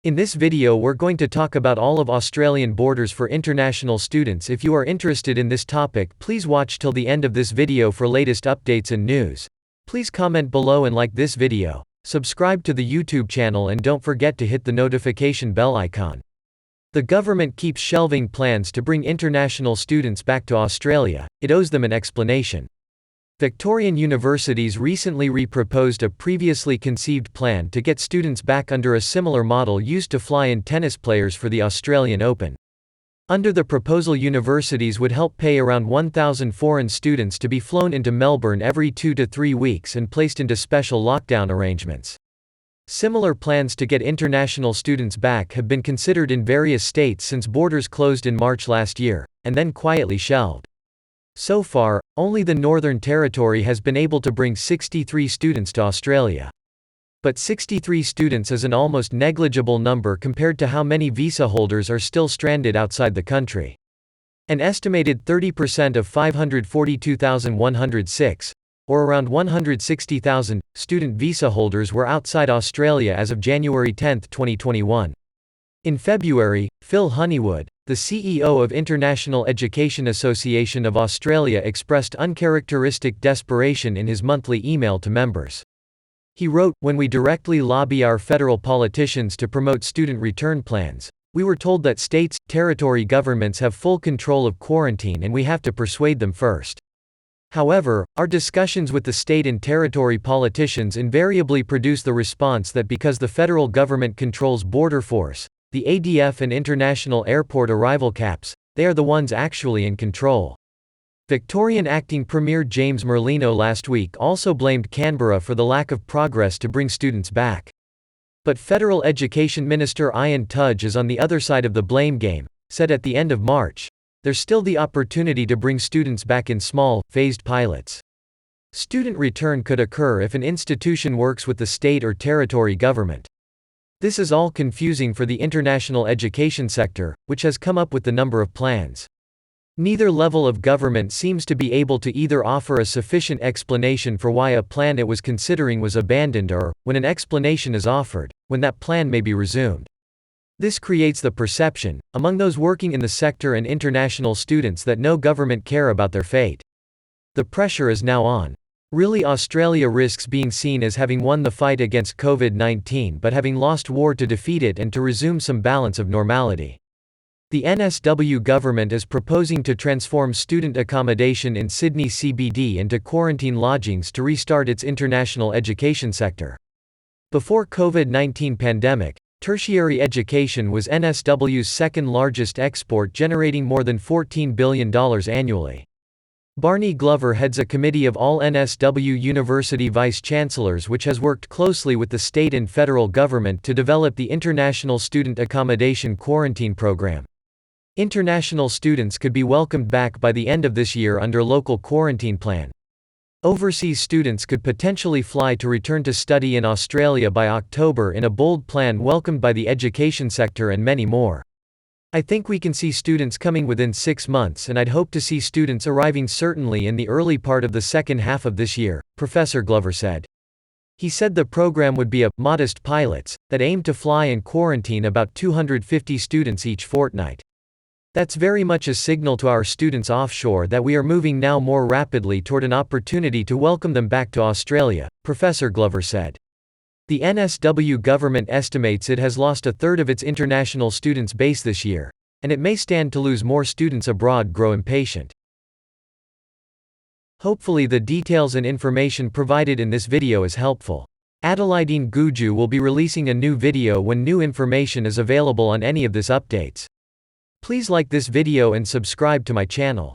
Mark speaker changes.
Speaker 1: In this video we're going to talk about all of Australian borders for international students. If you are interested in this topic, please watch till the end of this video for latest updates and news. Please comment below and like this video. Subscribe to the YouTube channel and don't forget to hit the notification bell icon. The government keeps shelving plans to bring international students back to Australia. It owes them an explanation. Victorian universities recently re-proposed a previously conceived plan to get students back under a similar model used to fly in tennis players for the Australian Open. Under the proposal, universities would help pay around 1,000 foreign students to be flown into Melbourne every 2 to 3 weeks and placed into special lockdown arrangements. Similar plans to get international students back have been considered in various states since borders closed in March last year, and then quietly shelved. So far, only the Northern Territory has been able to bring 63 students to Australia. But 63 students is an almost negligible number compared to how many visa holders are still stranded outside the country. An estimated 30% of 542,106, or around 160,000, student visa holders were outside Australia as of January 10, 2021. In February, Phil Honeywood, the CEO of International Education Association of Australia, expressed uncharacteristic desperation in his monthly email to members. He wrote, "When we directly lobby our federal politicians to promote student return plans, we were told that states, territory governments have full control of quarantine and we have to persuade them first. However, our discussions with the state and territory politicians invariably produce the response that because the federal government controls border force, the ADF and international airport arrival caps, they are the ones actually in control." Victorian Acting Premier James Merlino last week also blamed Canberra for the lack of progress to bring students back. But Federal Education Minister Ian Tudge is on the other side of the blame game, said at the end of March, "There's still the opportunity to bring students back in small, phased pilots. Student return could occur if an institution works with the state or territory government. This is all confusing for the international education sector, which has come up with the number of plans. Neither level of government seems to be able to either offer a sufficient explanation for why a plan it was considering was abandoned or, when an explanation is offered, when that plan may be resumed. This creates the perception, among those working in the sector and international students, that no government care about their fate. The pressure is now on. Really, Australia risks being seen as having won the fight against COVID-19 but having lost war to defeat it and to resume some balance of normality. The NSW government is proposing to transform student accommodation in Sydney CBD into quarantine lodgings to restart its international education sector. Before COVID-19 pandemic, tertiary education was NSW's second largest export, generating more than $14 billion annually. Barney Glover heads a committee of all NSW university vice-chancellors which has worked closely with the state and federal government to develop the International Student Accommodation Quarantine Program. International students could be welcomed back by the end of this year under local quarantine plan. Overseas students could potentially fly to return to study in Australia by October in a bold plan welcomed by the education sector and many more. I think we can see students coming within 6 months, and I'd hope to see students arriving certainly in the early part of the second half of this year," Professor Glover said. He said the program would be a modest pilots that aim to fly and quarantine about 250 students each fortnight. "That's very much a signal to our students offshore that we are moving now more rapidly toward an opportunity to welcome them back to Australia," Professor Glover said. The NSW government estimates it has lost a third of its international students base this year, and it may stand to lose more students abroad. Grow impatient. Hopefully the details and information provided in this video is helpful. Adelaidine Guju will be releasing a new video when new information is available on any of this updates. Please like this video and subscribe to my channel.